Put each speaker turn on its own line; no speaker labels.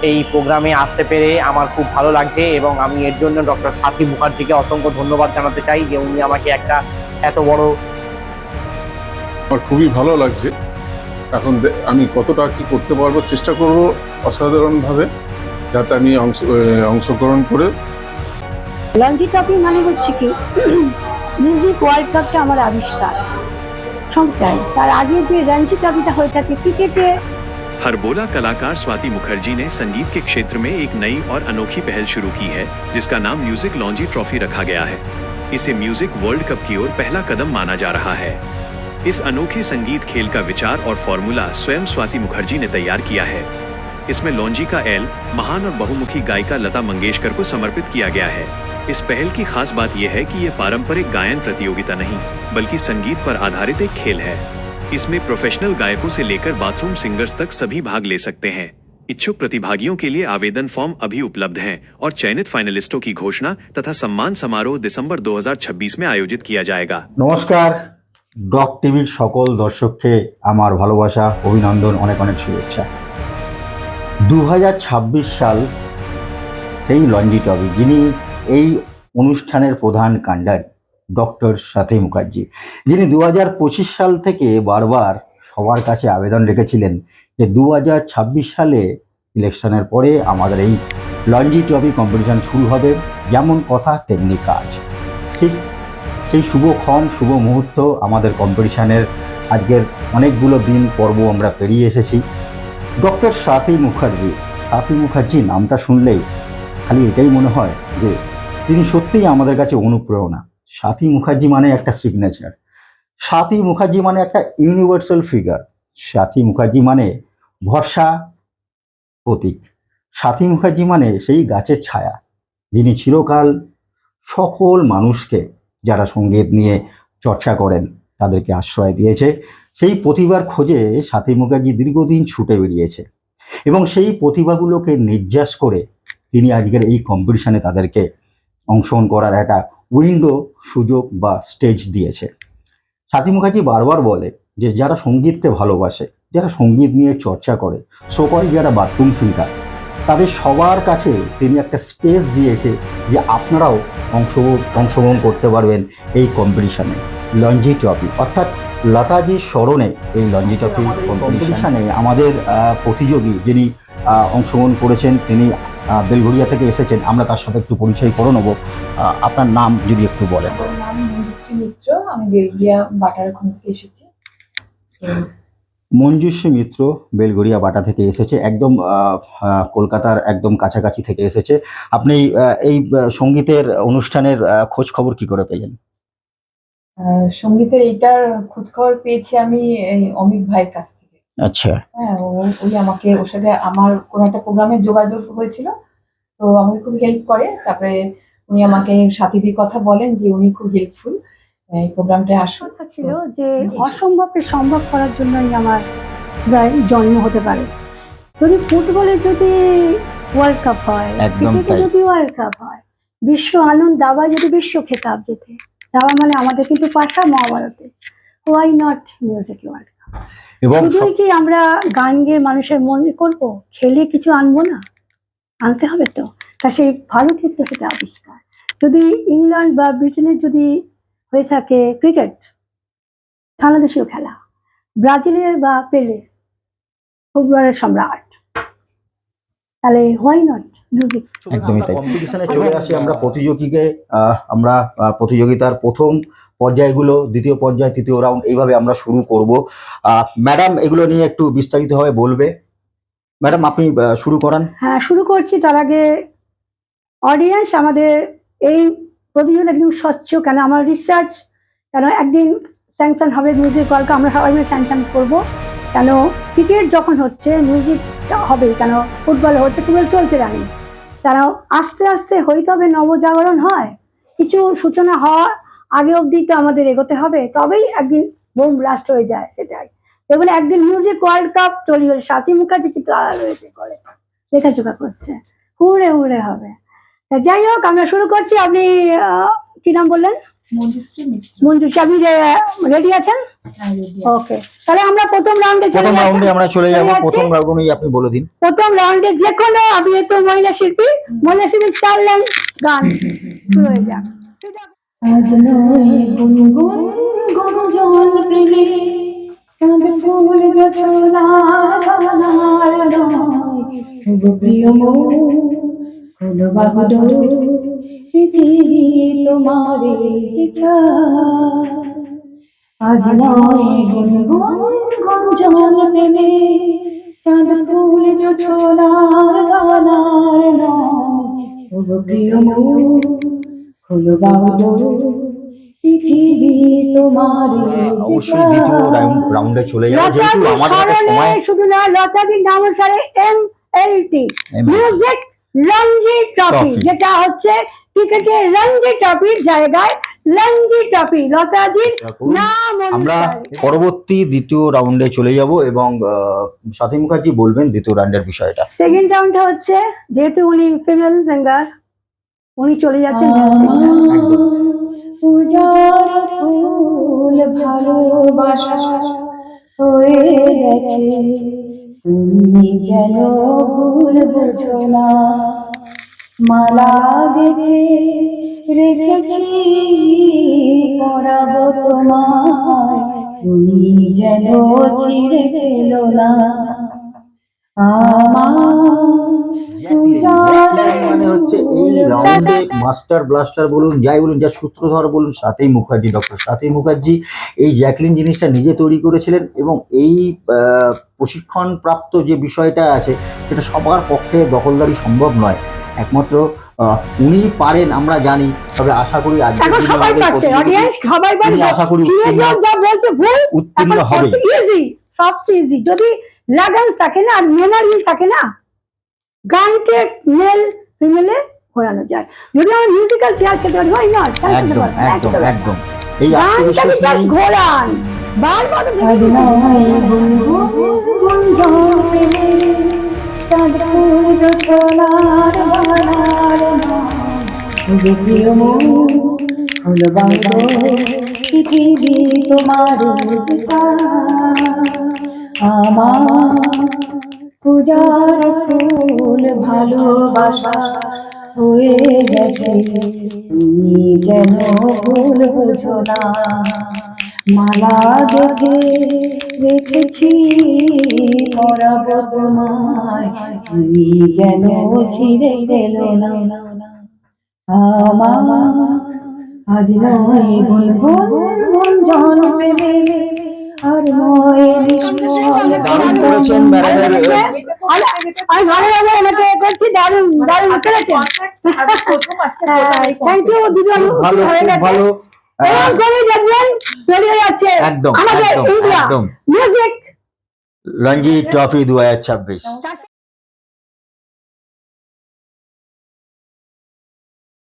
এই প্রোগ্রামে আসতে পেরে আমার খুব ভালো লাগছে এবং আমি এর জন্য ডক্টর সাথী মুখার্জিকে অসংখ্য ধন্যবাদ জানাতে চাই যে উনি আমাকে একটা এত বড়।
আমার খুবই ভালো লাগছে। এখন আমি কতটা কি করতে পারবো চেষ্টা করব অসাধারণভাবে, যাতে আমি অংশগ্রহণ করে।
রঞ্জি ট্রফি মানে হচ্ছে কি মিউজিক ওয়ার্ল্ড কাপটা আমার আবিষ্কার সবটাই। তার আগে যে রঞ্জি ট্রফিটা হয়ে থাকে ক্রিকেটে।
हरबोला कलाकार स्वाति मुखर्जी ने संगीत के क्षेत्र में एक नई और अनोखी पहल शुरू की है, जिसका नाम म्यूजिक लॉन्जी ट्रॉफी रखा गया है। इसे म्यूजिक वर्ल्ड कप की ओर पहला कदम माना जा रहा है। इस अनोखे संगीत खेल का विचार और फॉर्मूला स्वयं स्वाति मुखर्जी ने तैयार किया है। इसमें लॉन्जी का एल महान और बहुमुखी गायिका लता मंगेशकर को समर्पित किया गया है। इस पहल की खास बात यह है कि यह पारंपरिक गायन प्रतियोगिता नहीं, बल्कि संगीत पर आधारित एक खेल है। इसमें प्रोफेशनल गायकों से लेकर बाथरूम सिंगर्स तक सभी भाग ले सकते हैं। इच्छुक प्रतिभागियों के लिए आवेदन फॉर्म अभी उपलब्ध हैं और चयनित फाइनलिस्टों की घोषणा तथा सम्मान समारोह दिसंबर 2026 में आयोजित किया जाएगा।
নমস্কার, ডক টিভির সকল দর্শককে আমার ভালোবাসা, অভিনন্দন, অনেক অনেক শুভেচ্ছা। 2026 সাল সেই লঞ্জি ট্রফি, যিনি এই অনুষ্ঠানের প্রধান কাণ্ডারি ডক্টর সাথী মুখার্জি, যিনি 2025 সাল থেকে বারবার সবার কাছে আবেদন রেখেছিলেন যে 2026 সালে ইলেকশনের পরে আমাদের এই লঞ্জি ট্রফি কম্পিটিশন শুরু হবে, যেমন কথা তেমনি কাজ। ঠিক সেই শুভক্ষণ, শুভ মুহূর্ত আমাদের কম্পিটিশানের আজকের অনেকগুলো দিন পর্ব আমরা পেরিয়ে এসেছি। ডক্টর সাথী মুখার্জি নামটা শুনলেই খালি এটাই মনে হয় যে তিনি সত্যিই আমাদের কাছে অনুপ্রেরণা। সাথী মুখার্জি মানে একটা সিগনেচার, সাথী মুখার্জি মানে একটা ইউনিভার্সাল ফিগার, সাথী মুখার্জি মানে ভরসা প্রতীক, সাথী মুখার্জি মানে সেই গাছের ছায়া, যিনি চিরকাল সকল মানুষকে যারা সঙ্গীত নিয়ে চর্চা করেন তাদেরকে আশ্রয় দিয়েছে। সেই প্রতিভার খোঁজে সাথী মুখার্জি দীর্ঘদিন ছুটে বেরিয়েছে এবং সেই প্রতিভাগুলোকে নির্যাস করে তিনি আজকের এই কম্পিটিশানে তাদেরকে অংশগ্রহণ করার একটা উইন্ডো, সুযোগ বা স্টেজ দিয়েছে। সাথী মুখার্জি বারবার বলে যে যারা সঙ্গীতকে ভালোবাসে, যারা সঙ্গীত নিয়ে চর্চা করে, সকল যারা বাথরুম সিঙ্গার, তাদের সবার কাছে তিনি একটা স্পেস দিয়েছে যে আপনারাও অংশগ্রহণ করতে পারবেন এই কম্পিটিশানে। লঞ্জি ট্রফি অর্থাৎ লতাজির স্মরণে এই লঞ্জি ট্রফি কম্পিটিশানে আমাদের প্রতিযোগী যিনি অংশগ্রহণ করেছেন তিনি বেলঘরিয়া থেকে এসেছেন। আমরা তার সাথে একটু পরিচয় করে নেব। আপনার নাম যদি একটু বলেন।
আমার নাম মঞ্জুশ্রী মিত্র, আমি বেলঘরিয়া বাটার ওখান থেকে এসেছি।
মঞ্জুশ্রী মিত্র বেলঘরিয়া বাটা থেকে এসেছে, একদম কলকাতার একদম কাছাকাছি থেকে এসেছে। আপনি এই সঙ্গীতের অনুষ্ঠানের খোঁজ খবর কি করে পেলেন?
সঙ্গীতের এইটার খোঁজ খবর পেয়েছি আমি এই অমিত ভাইয়ের কাছ থেকে।
আচ্ছা।
হ্যাঁ, ওই আমাকে ওর সাথে আমার কোনো একটা প্রোগ্রামে যোগাযোগ হয়েছিল, তো আমাকে খুব হেল্প করে। তারপরে উনি আমাকে সাথীদের কথা বলেন যে উনি খুব হেল্পফুল, এই প্রোগ্রামটায় আসুন।
কথা ছিল যে অসম্ভবকে সম্ভব করার জন্যই আমার জন্ম হতে পারে। যদি ফুটবলে যদি ওয়ার্ল্ড কাপ হয়, ক্রিকেটে যদি ওয়ার্ল্ড কাপ হয়, বিশ্ব আনন্দ দাবায় যদি বিশ্ব খেতাব যেতে, দাবা মানে আমাদের কিন্তু পাশা মহাভারতে, why not music world cup. শুধুই কি আমরা গান গেয়ে মানুষের মনে করবো, খেলে কিছু আনবো না? আনতে হবে তো। তা সেই ভারতের তো সেটা আবিষ্কার। যদি ইংল্যান্ড বা ব্রিটেনের যদি হয়ে থাকে ক্রিকেট, বাংলাদেশীয় খেলা, ব্রাজিলের বা পেলে ফুটবলের সম্রাট, তাহলে হোয়াই নট মিউজিক।
একদমই তাই। কম্পিটিশনে চলে আসি আমরা প্রতিযোগীকে, আমরা প্রতিযোগিতার প্রথম পর্যায়গুলো, দ্বিতীয় পর্যায়, তৃতীয় রাউন্ড, এইভাবে আমরা শুরু করব। ম্যাডাম এগুলো নিয়ে একটু বিস্তারিতভাবে বলবে। ম্যাডাম আপনি শুরু করান।
হ্যাঁ, শুরু করছি। তার আগে অডিয়েন্স, আমাদের এই প্রতিযোগিতা একদম স্বচ্ছ, কেন আমার রিসার্চ, কেন একদিন স্যাংশন হবে মিউজিক ওয়ার্ল্ড কাপ, আমরা সবাই মিলে স্যাংশন করবো। কেন ক্রিকেট যখন হচ্ছে মিউজিক হবে, কেন ফুটবল হচ্ছে, ফুটবল চলছে জানি, তারা আস্তে আস্তে হইতে হবে, নবজাগরণ হয়, কিছু সূচনা হওয়ার আগে অবধি তো আমাদের এগোতে হবে, তবেই একদিন বোম ব্লাস্ট হয়ে যায়। সেটাই এগুলো একদিন মিউজিক ওয়ার্ল্ড কাপ তৈরি হয়েছে। সাথী মুখার্জি কিন্তু আড়াল রয়েছে, করে লেখাচোখা করছে, হুড়ে হুড়ে হবে। যাই হোক, আমরা শুরু করছি। আপনি কি নাম বললেন?
মঞ্জুশ্রী মিত্র।
মঞ্জুশ্রী, আপনি রেডি আছেন?
হ্যাঁ, ready।
ওকে, তাহলে আমরা প্রথম রাউন্ডে
প্রথম রাউন্ডে আমরা চলে যাব। প্রথম রাউন্ডেই আপনি বলে দিন।
প্রথম রাউন্ডে যে কোনো অভিনেতা মহিলা শিল্পী 4 লাইন গান শুরু হয়ে যাক।
আজ নয় গুনগুন গুঞ্জন প্রেমে চাঁদ ফুল জোছনার বানার নয় গো প্রিয় মন হলো বাহুডোর পৃথিবী তোমারে যে চায়। আজ নয় গুনগুন গুঞ্জন প্রেমে চাঁদ ফুল জোছনার বানার নয় গো প্রিয় মন হলো বাহুডোর পৃথিবী তোমারে যে
অবশ্যই দ্বিতীয় রাউন্ডে চলে যাবো, যেহেতু
লতাজির
আমাদের হাতে
স্মরণে
সময়।
শুধু না, লতাজির নাম অনুসারে MLT
MLT
music Ranji trophy,
trophy.
যেটা হচ্ছে ক্রিকেটের রঞ্জি ট্রফির জায়গায় রঞ্জি ট্রফি লতাজির নাম
আমরা
অনুসারে।
পরবর্তী দ্বিতীয় রাউন্ডে চলে যাব এবং স্বাতী মুখার্জি বলবেন দ্বিতীয় রাউন্ডের বিষয়টা।
সেকেন্ড রাউন্ডটা হচ্ছে, যেহেতু উনি ফিমেল সিঙ্গার, উনি চলে যাচ্ছেন male singer।
একদম।
পূজার ফুল ভালোবাসা হয়ে গেছে তুমি যেন ভুল বুঝো না। মালা গেঁথে রেখেছি পরাবো তোমায় তুমি যেন ছিঁড়ে গেলো না।
মানে হচ্ছে এই রাউন্ডে মাস্টার ব্লাস্টার বলুন, যাই বলুন, যা সূত্রধর বলুন, স্বাতী মুখার্জি, ডক্টর স্বাতী মুখার্জি এই জ্যাকলিন জিনিসটা নিজে তৈরি করেছিলেন এবং এই প্রশিক্ষণ প্রাপ্ত যে বিষয়টা আছে সেটা সবার পক্ষে দখলদারি সম্ভব নয়। একমাত্র উনি পারেন আমরা জানি, তবে আশা করি আজকে
এখন সবাই পাচ্ছে, অডিয়েন্স সবাই পাচ্ছে,
আশা করি
যা বলছে ভুল
উত্তীর্ণ হবে।
ইজি, সবচেয়ে ইজি যদি লাগান্স থাকে না আর মেনারি থাকে না, গানকে মেল ফিমেলে ঘোরানো যায়। যদি আমরা মিউজিক্যাল চেয়ার খেতে পারি, হয় না?
একদম একদম একদম। এই
গানটাকে
আত্মবিশ্বাস
জাস্ট ঘোরান, বারবার
আজ নয় গুনগুন গুঞ্জন প্রেমে চাঁদ ফুল জোছনার বানার নয় গো প্রিয় মন হলো বাহুডোর পৃথিবী তোমারে যে চায়। আমার পূজার ফুল ভালোবাসা হয়ে গেছে তুমি যেন ভুল বুঝো না। মালা গেঁথে রেখেছি পরাবো তোমায় তুমি যেন ছিঁড়ে গেলো না। আমার আজ নয় গুনগুন গুঞ্জন প্রেমে আর নয় নিষ্ফল
দারুণ করেছেন ম্যাডামের।
আমি ভালোভাবে ওনাকে করছি, দারুণ দারুণ করেছেন। থ্যাংক ইউ দুজন,
ভালো,
হয়ে
খুব
গেছে।
ভালো।
এরকম করেই দেখবেন তৈরি হয়ে যাচ্ছে
একদম
আমাদের
একদম
ইন্ডিয়া
একদম।
Music
Ranji trophy 2026।